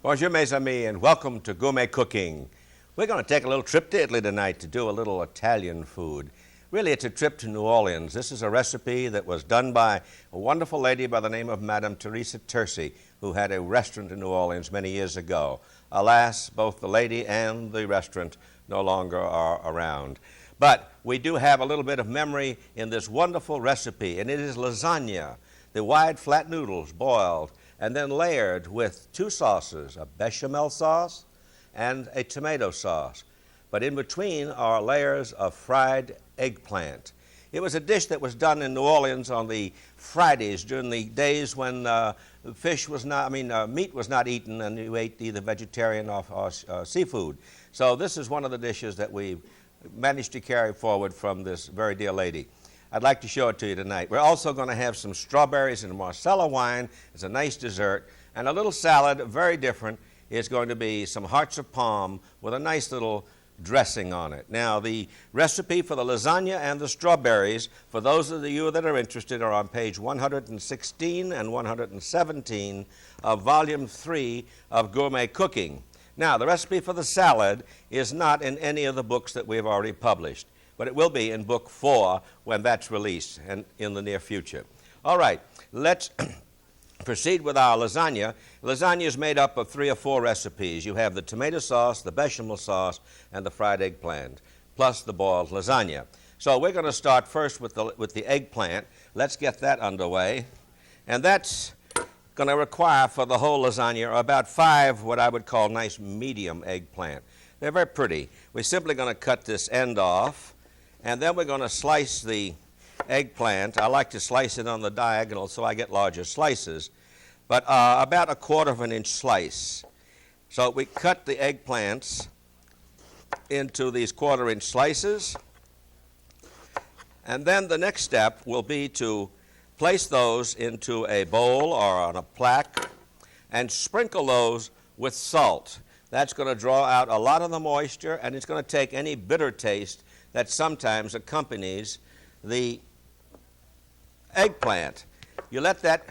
Bonjour, mes amis, and welcome to Gourmet Cooking. We're going to take a little trip to Italy tonight to do a little Italian food. Really, it's a trip to New Orleans. This is a recipe that was done by a wonderful lady by the name of Madame Teresa Terzi, who had a restaurant in New Orleans many years ago. Alas, both the lady and the restaurant no longer are around. But we do have a little bit of memory in this wonderful recipe, and it is lasagna, the wide, flat noodles boiled and then layered with two sauces, a bechamel sauce and a tomato sauce. But in between are layers of fried eggplant. It was a dish that was done in New Orleans on the Fridays during the days when meat was not eaten and you ate either vegetarian or seafood. So this is one of the dishes that we managed to carry forward from this very dear lady. I'd like to show it to you tonight. We're also going to have some strawberries and Marsala wine. It's a nice dessert. And a little salad, very different, is going to be some hearts of palm with a nice little dressing on it. Now, the recipe for the lasagna and the strawberries, for those of you that are interested, are on page 116 and 117 of Volume 3 of Gourmet Cooking. Now, the recipe for the salad is not in any of the books that we've already published, but it will be in Book 4 when that's released and in the near future. All right, let's proceed with our lasagna. Lasagna is made up of 3 or 4 recipes. You have the tomato sauce, the bechamel sauce, and the fried eggplant, plus the boiled lasagna. So we're going to start first with the eggplant. Let's get that underway. And that's going to require for the whole lasagna about 5 what I would call nice medium eggplant. They're very pretty. We're simply going to cut this end off, and then we're going to slice the eggplant. I like to slice it on the diagonal so I get larger slices, but about a 1/4 of an inch slice. So we cut the eggplants into these 1/4 inch slices, and then the next step will be to place those into a bowl or on a plaque and sprinkle those with salt. That's going to draw out a lot of the moisture, and it's going to take any bitter taste that sometimes accompanies the eggplant. You let that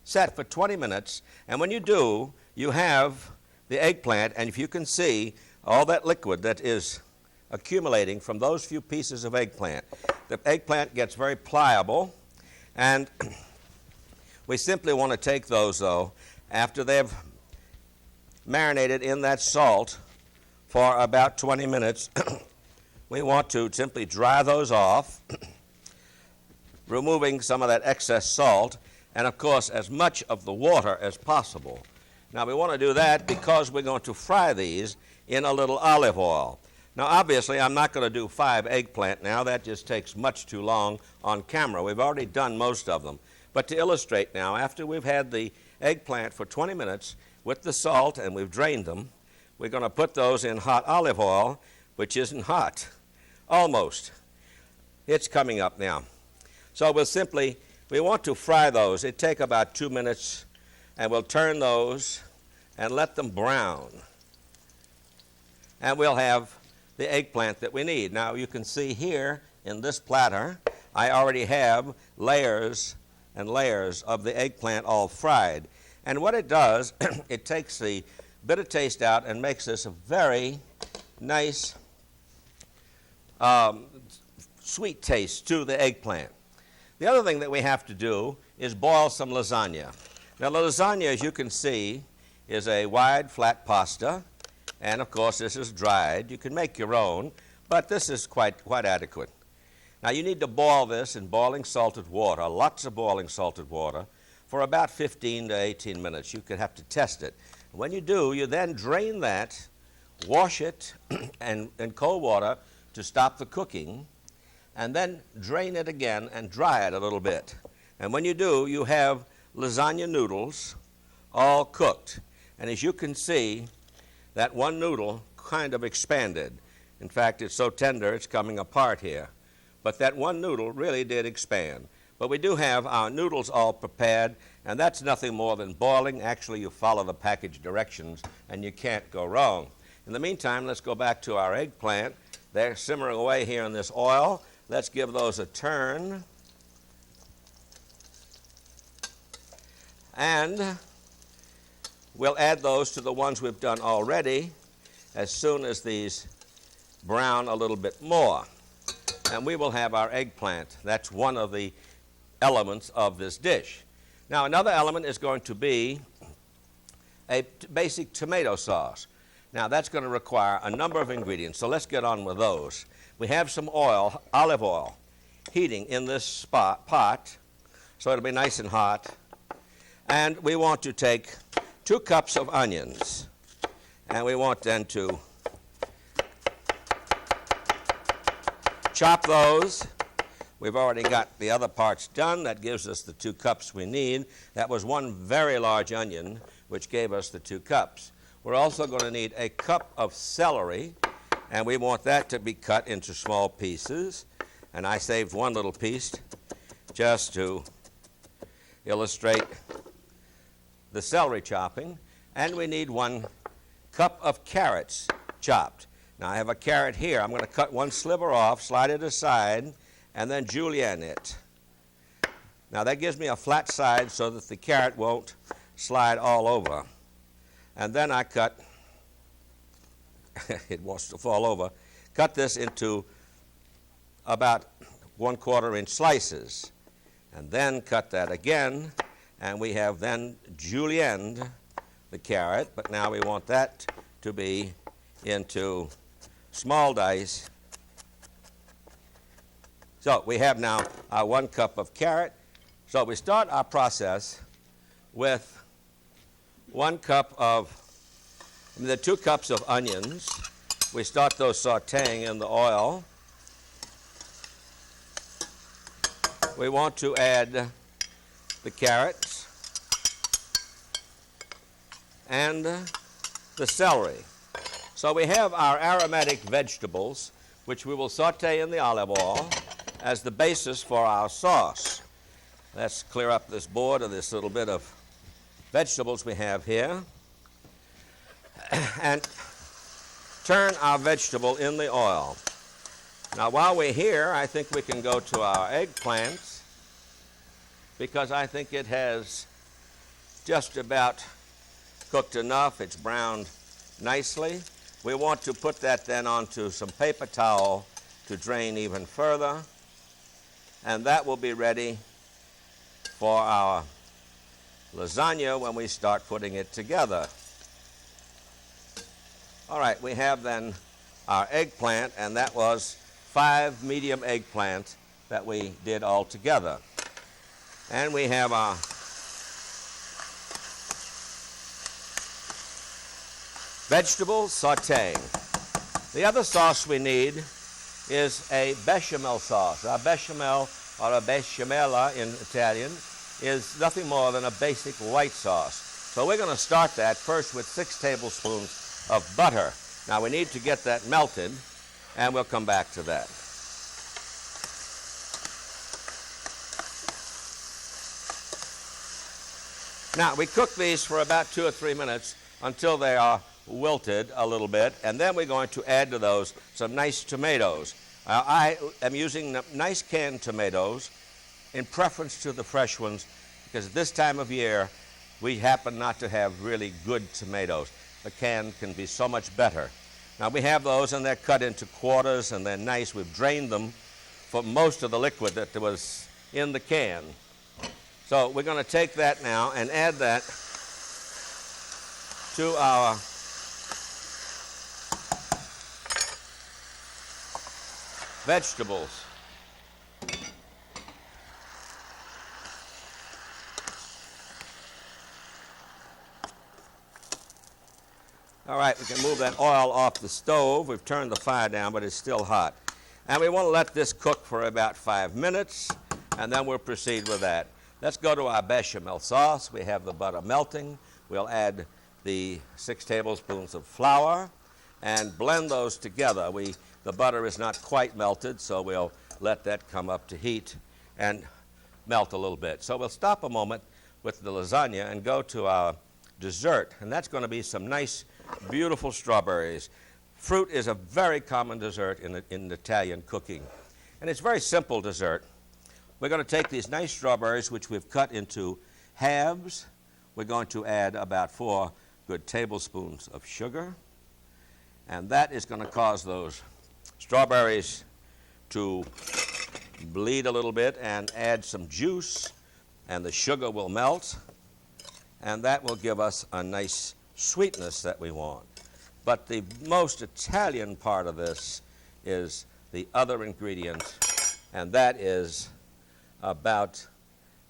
set for 20 minutes, and when you do, you have the eggplant, and if you can see all that liquid that is accumulating from those few pieces of eggplant. The eggplant gets very pliable, and we simply want to take those, though, after they've marinated in that salt for about 20 minutes. We want to simply dry those off, removing some of that excess salt, and of course as much of the water as possible. Now we want to do that because we're going to fry these in a little olive oil. Now obviously I'm not going to do 5 eggplant now. That just takes much too long on camera. We've already done most of them. But to illustrate now, after we've had the eggplant for 20 minutes with the salt and we've drained them, we're going to put those in hot olive oil, which isn't hot. Almost. It's coming up now. So we want to fry those. It take about 2 minutes, and we'll turn those and let them brown. And we'll have the eggplant that we need. Now you can see here in this platter, I already have layers and layers of the eggplant all fried. And what it does, it takes the bitter taste out and makes this a very nice sweet taste to the eggplant. The other thing that we have to do is boil some lasagna. Now the lasagna, as you can see, is a wide flat pasta, and of course this is dried. You can make your own, but this is quite adequate. Now you need to boil this in boiling salted water, lots of boiling salted water, for about 15 to 18 minutes. You could have to test it. When you do, you then drain that, wash it in cold water to stop the cooking, and then drain it again and dry it a little bit. And when you do, you have lasagna noodles all cooked. And as you can see, that one noodle kind of expanded. In fact, it's so tender it's coming apart here. But that one noodle really did expand. But we do have our noodles all prepared, and that's nothing more than boiling. Actually, you follow the package directions, and you can't go wrong. In the meantime, let's go back to our eggplant. They're simmering away here in this oil. Let's give those a turn. And we'll add those to the ones we've done already as soon as these brown a little bit more. And we will have our eggplant. That's one of the elements of this dish. Now, another element is going to be a basic tomato sauce. Now, that's going to require a number of ingredients, so let's get on with those. We have some oil, olive oil, heating in this pot, so it'll be nice and hot. And we want to take 2 cups of onions, and we want then to chop those. We've already got the other parts done. That gives us the 2 cups we need. That was 1 very large onion, which gave us the 2 cups. We're also going to need a cup of celery, and we want that to be cut into small pieces. And I saved 1 little piece just to illustrate the celery chopping. And we need 1 cup of carrots chopped. Now, I have a carrot here. I'm going to cut 1 sliver off, slide it aside, and then julienne it. Now, that gives me a flat side so that the carrot won't slide all over. And then I cut, it wants to fall over, cut this into about 1/4 inch slices. And then cut that again, and we have then julienned the carrot, but now we want that to be into small dice. So we have now our 1 cup of carrot. So we start our process with 1 cup of, the 2 cups of onions. We start those sauteing in the oil. We want to add the carrots and the celery. So we have our aromatic vegetables, which we will saute in the olive oil as the basis for our sauce. Let's clear up this board of this little bit of vegetables we have here and turn our vegetable in the oil. Now, while we're here, I think we can go to our eggplants, because I think it has just about cooked enough. It's browned nicely. We want to put that then onto some paper towel to drain even further, and that will be ready for our lasagna when we start putting it together. All right, we have then our eggplant, and that was 5 medium eggplant that we did all together. And we have our vegetables sauteing. The other sauce we need is a bechamel sauce. A bechamel, or a bechamel in Italian, is nothing more than a basic white sauce. So we're going to start that first with 6 tablespoons of butter. Now we need to get that melted, and we'll come back to that. Now we cook these for about 2 or 3 minutes until they are wilted a little bit, and then we're going to add to those some nice tomatoes. I am using nice canned tomatoes in preference to the fresh ones, because at this time of year we happen not to have really good tomatoes. The can can be so much better. Now we have those, and they're cut into quarters, and they're nice. We've drained them for most of the liquid that was in the can. So we're going to take that now and add that to our vegetables. All right, we can move that oil off the stove. We've turned the fire down, but it's still hot. And we want to let this cook for about 5 minutes, and then we'll proceed with that. Let's go to our bechamel sauce. We have the butter melting. We'll add the 6 tablespoons of flour and blend those together. The butter is not quite melted, so we'll let that come up to heat and melt a little bit. So we'll stop a moment with the lasagna and go to our dessert, and that's going to be some nice, beautiful strawberries. Fruit is a very common dessert in Italian cooking, and it's a very simple dessert. We're going to take these nice strawberries, which we've cut into halves. We're going to add about 4 good tablespoons of sugar. And that is going to cause those strawberries to bleed a little bit and add some juice, and the sugar will melt, and that will give us a nice sweetness that we want. But the most Italian part of this is the other ingredient, and that is about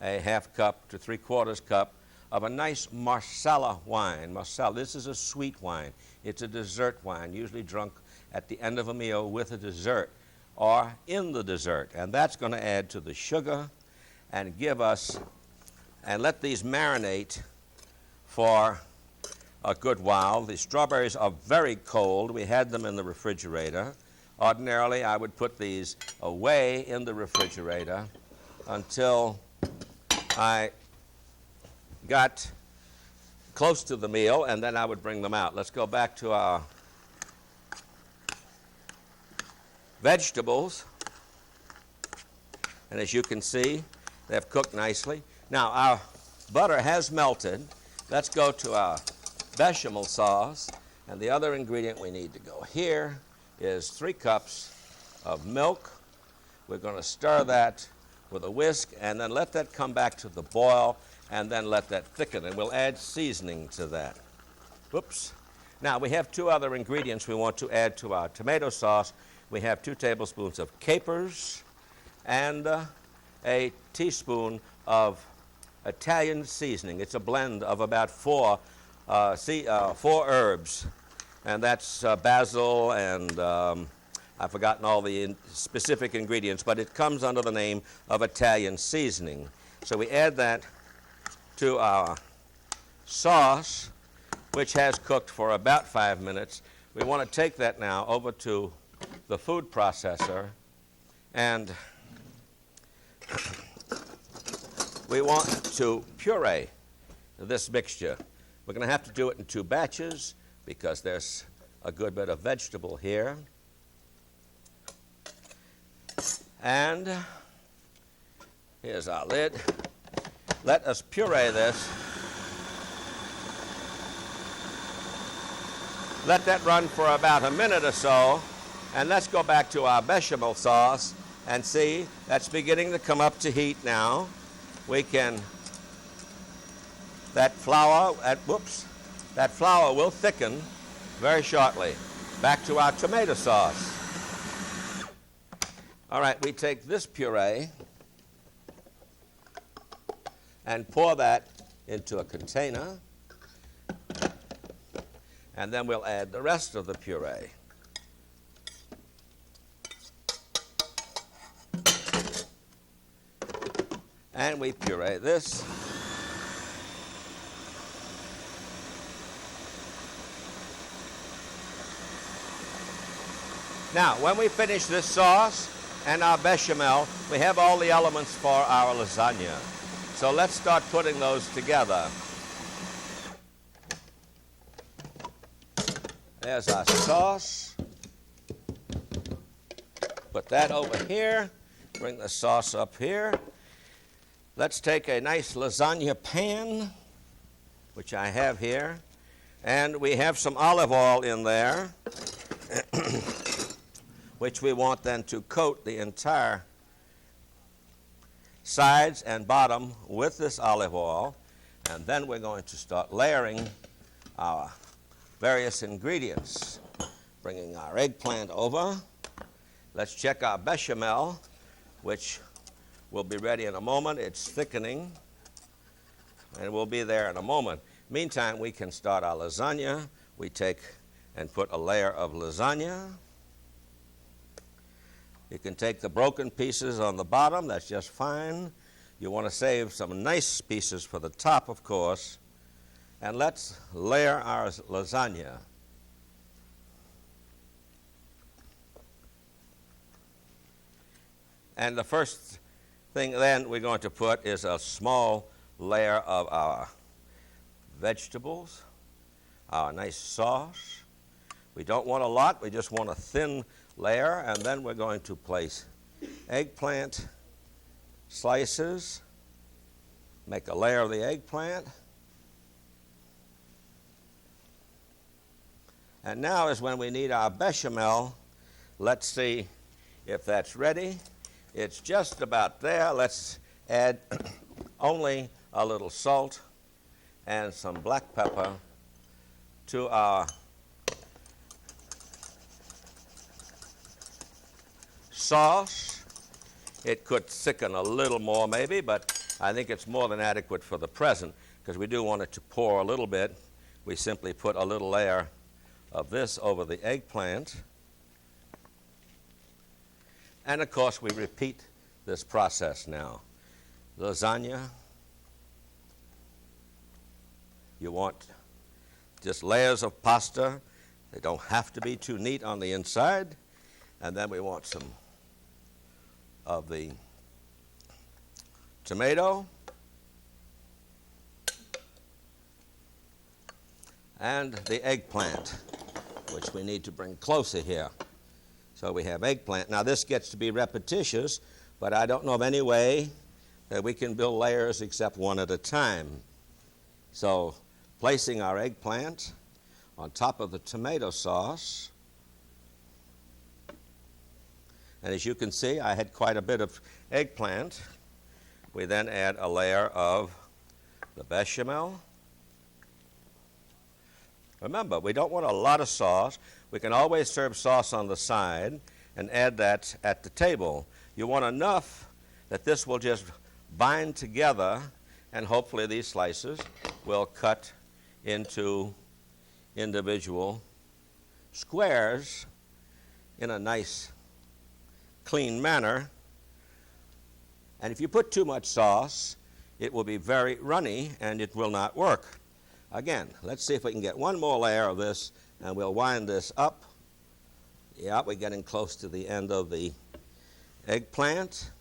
a half cup to 3/4 cup of a nice Marsala wine. Marsala, this is a sweet wine. It's a dessert wine, usually drunk at the end of a meal with a dessert or in the dessert. And that's going to add to the sugar and give us, and let these marinate for a good while. The strawberries are very cold. We had them in the refrigerator. Ordinarily, I would put these away in the refrigerator until I got close to the meal, and then I would bring them out. Let's go back to our vegetables. And as you can see, they've cooked nicely. Now, our butter has melted. Let's go to our bechamel sauce. And the other ingredient we need to go here is 3 cups of milk. We're going to stir that with a whisk and then let that come back to the boil and then let that thicken. And we'll add seasoning to that. Whoops. Now, we have 2 other ingredients we want to add to our tomato sauce. We have 2 tablespoons of capers and a teaspoon of Italian seasoning. It's a blend of about 4 herbs, and that's basil and I've forgotten all the specific ingredients, but it comes under the name of Italian seasoning. So we add that to our sauce, which has cooked for about 5 minutes. We want to take that now over to the food processor, and we want to puree this mixture. We're going to have to do it in 2 batches because there's a good bit of vegetable here. And here's our lid. Let us puree this. Let that run for about a minute or so, and let's go back to our bechamel sauce and see that's beginning to come up to heat now. We can, that flour will thicken very shortly. Back to our tomato sauce. All right, we take this puree and pour that into a container, and then we'll add the rest of the puree. And we puree this. Now, when we finish this sauce and our bechamel, we have all the elements for our lasagna. So let's start putting those together. There's our sauce. Put that over here. Bring the sauce up here. Let's take a nice lasagna pan, which I have here, and we have some olive oil in there, which we want then to coat the entire sides and bottom with this olive oil. And then we're going to start layering our various ingredients. Bringing our eggplant over. Let's check our bechamel, which will be ready in a moment. It's thickening, and we'll be there in a moment. Meantime, we can start our lasagna. We take and put a layer of lasagna. You can take the broken pieces on the bottom. That's just fine. You want to save some nice pieces for the top, of course. And let's layer our lasagna. And the first thing then we're going to put is a small layer of our vegetables, our nice sauce. We don't want a lot, we just want a thin layer, and then we're going to place eggplant slices, make a layer of the eggplant, And now is when we need our bechamel. Let's see if that's ready. It's just about there. Let's add only a little salt and some black pepper to our sauce. It could thicken a little more maybe, but I think it's more than adequate for the present because we do want it to pour a little bit. We simply put a little layer of this over the eggplant. And of course we repeat this process now. Lasagna, you want just layers of pasta. They don't have to be too neat on the inside. And then we want some of the tomato and the eggplant, which we need to bring closer here. So we have eggplant. Now this gets to be repetitious, but I don't know of any way that we can build layers except one at a time. So placing our eggplant on top of the tomato sauce. And as you can see, I had quite a bit of eggplant. We then add a layer of the bechamel. Remember, we don't want a lot of sauce. We can always serve sauce on the side and add that at the table. You want enough that this will just bind together, and hopefully these slices will cut into individual squares in a nice, clean manner. And if you put too much sauce, it will be very runny and it will not work. Again, let's see if we can get one more layer of this, and we'll wind this up. Yeah, we're getting close to the end of the eggplant.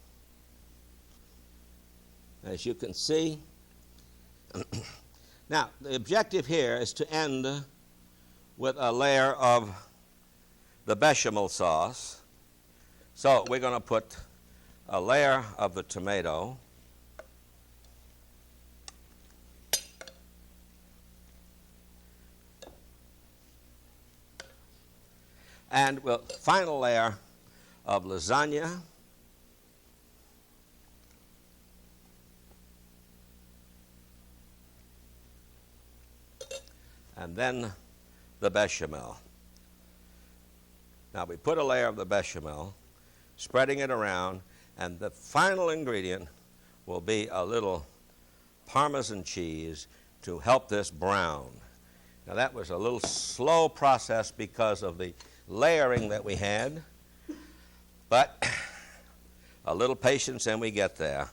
As you can see. Now, the objective here is to end with a layer of the bechamel sauce. So we're going to put a layer of the tomato. And we'll final layer of lasagna. And then the bechamel. Now we put a layer of the bechamel, spreading it around, and the final ingredient will be a little Parmesan cheese to help this brown. Now that was a little slow process because of the layering that we had, but a little patience and we get there.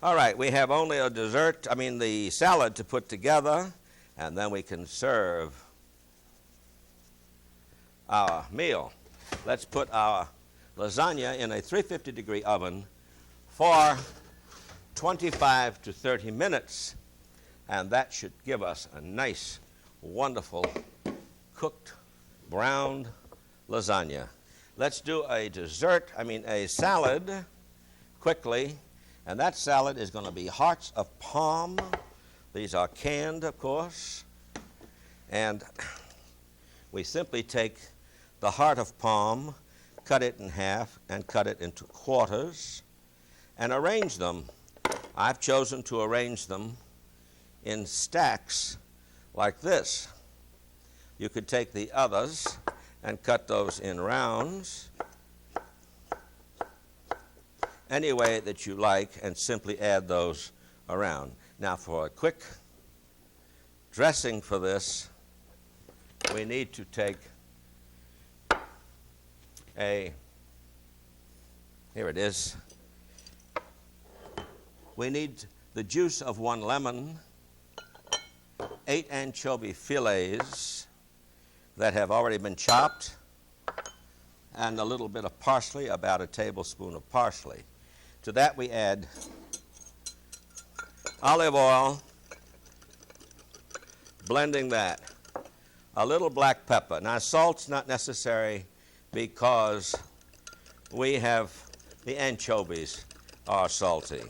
All right, we have only the salad to put together, and then we can serve our meal. Let's put our lasagna in a 350-degree oven for 25 to 30 minutes, and that should give us a nice, wonderful, cooked, browned lasagna. Let's do a salad quickly, and that salad is going to be hearts of palm. These are canned, of course, and we simply take the heart of palm, cut it in half, and cut it into quarters, and arrange them. I've chosen to arrange them in stacks like this. You could take the others and cut those in rounds any way that you like and simply add those around. Now for a quick dressing for this, we need to take here it is. We need the juice of 1 lemon, 8 anchovy fillets that have already been chopped, and a little bit of parsley, about a tablespoon of parsley. To that we add olive oil, blending that. A little black pepper. Now salt's not necessary because we have the anchovies are salty.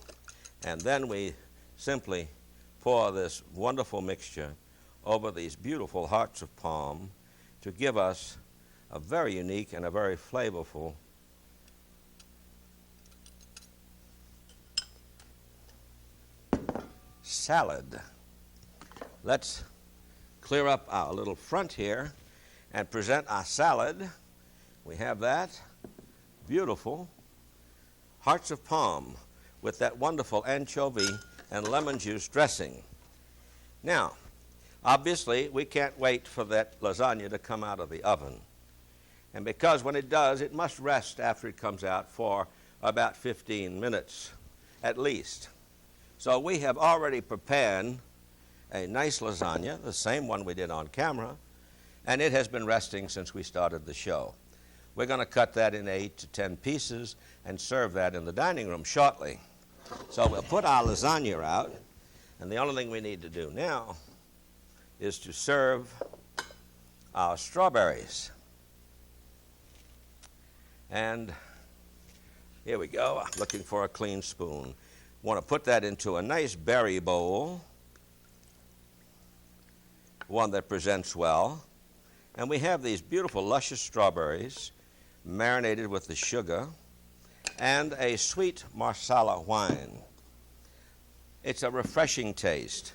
And then we simply pour this wonderful mixture over these beautiful hearts of palm, to give us a very unique and a very flavorful salad. Let's clear up our little front here and present our salad. We have that beautiful hearts of palm with that wonderful anchovy and lemon juice dressing. Now, obviously, we can't wait for that lasagna to come out of the oven. And because when it does, it must rest after it comes out for about 15 minutes at least. So we have already prepared a nice lasagna, the same one we did on camera, and it has been resting since we started the show. We're going to cut that in 8 to 10 pieces and serve that in the dining room shortly. So we'll put our lasagna out, and the only thing we need to do now is to serve our strawberries. And here we go. I'm looking for a clean spoon. Want to put that into a nice berry bowl, one that presents well. And we have these beautiful luscious strawberries marinated with the sugar and a sweet Marsala wine. It's a refreshing taste.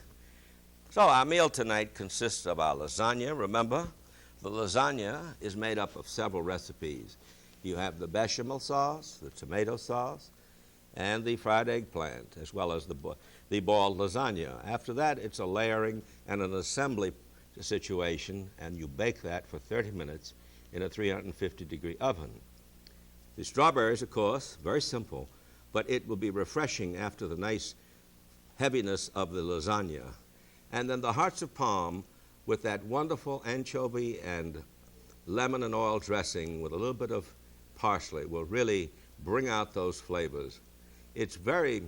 So our meal tonight consists of our lasagna. Remember, the lasagna is made up of several recipes. You have the bechamel sauce, the tomato sauce, and the fried eggplant, as well as the boiled lasagna. After that, it's a layering and an assembly situation, and you bake that for 30 minutes in a 350-degree oven. The strawberries, of course, very simple, but it will be refreshing after the nice heaviness of the lasagna. And then the hearts of palm with that wonderful anchovy and lemon and oil dressing with a little bit of parsley will really bring out those flavors. It's very,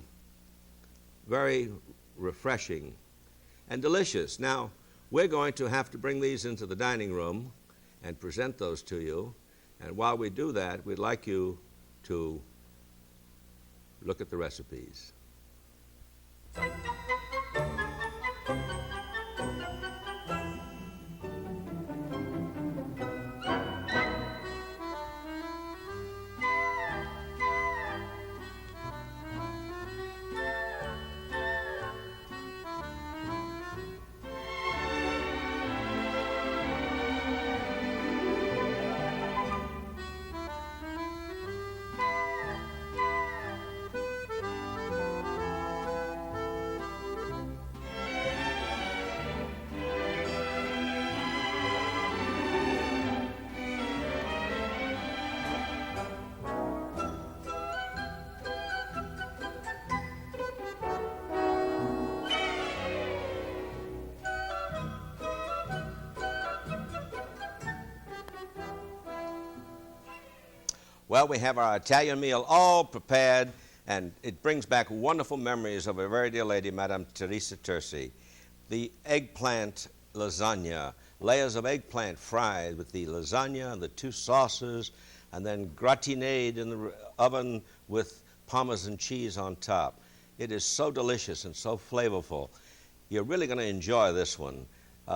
very refreshing and delicious. Now, we're going to have to bring these into the dining room and present those to you. And while we do that, we'd like you to look at the recipes. Well, we have our Italian meal all prepared, and it brings back wonderful memories of a very dear lady, Madame Teresa Terzi. The eggplant lasagna, layers of eggplant fried with the lasagna and the two sauces, and then gratinade in the oven with Parmesan cheese on top. It is so delicious and so flavorful. You're really going to enjoy this one.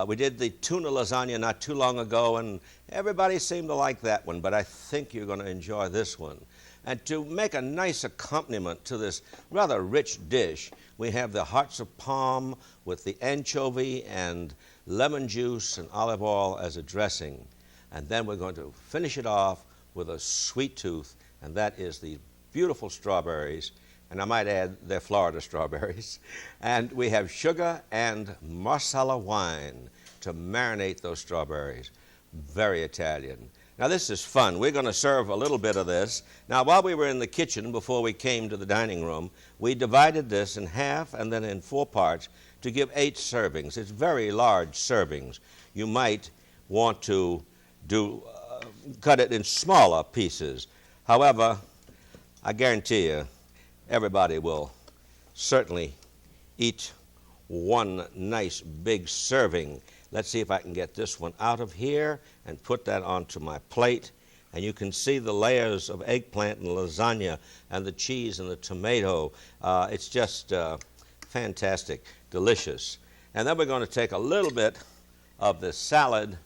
We did the tuna lasagna not too long ago, and everybody seemed to like that one, but I think you're going to enjoy this one. And to make a nice accompaniment to this rather rich dish, we have the hearts of palm with the anchovy and lemon juice and olive oil as a dressing. And then we're going to finish it off with a sweet tooth, and that is the beautiful strawberries. And I might add, they're Florida strawberries. And we have sugar and Marsala wine to marinate those strawberries. Very Italian. Now, this is fun. We're going to serve a little bit of this. Now, while we were in the kitchen, before we came to the dining room, we divided this in half and then in 4 parts to give 8 servings. It's very large servings. You might want to cut it in smaller pieces. However, I guarantee you, everybody will certainly eat one nice big serving. Let's see if I can get this one out of here and put that onto my plate. And you can see the layers of eggplant and lasagna and the cheese and the tomato. It's just fantastic, delicious. And then we're going to take a little bit of the salad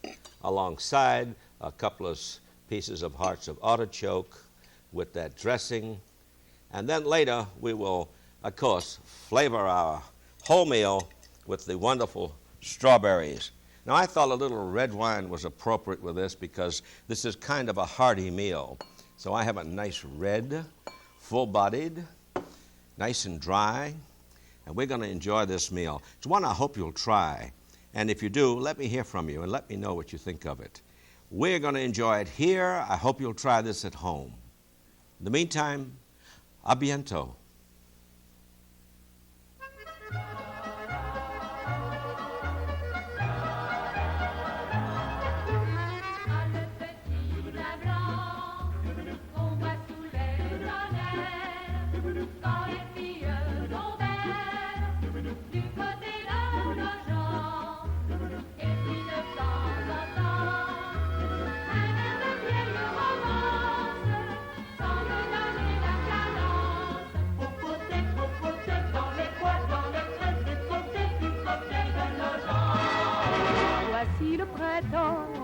alongside a couple of pieces of hearts of artichoke with that dressing. And then later we will, of course, flavor our whole meal with the wonderful strawberries. Now, I thought a little red wine was appropriate with this because this is kind of a hearty meal. So I have a nice red, full-bodied, nice and dry, and we're going to enjoy this meal. It's one I hope you'll try. And if you do, let me hear from you and let me know what you think of it. We're going to enjoy it here. I hope you'll try this at home. In the meantime, a bientôt.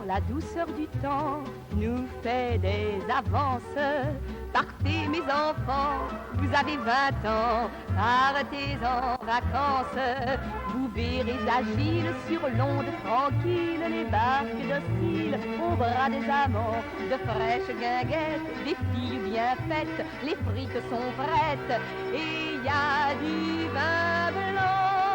La douceur du temps nous fait des avances. Partez mes enfants, vous avez 20 ans, partez en vacances. Vous verrez agiles sur l'onde tranquille, les barques dociles au bras des amants, de fraîches guinguettes, des filles bien faites, les frites sont prêtes et y a du vin blanc.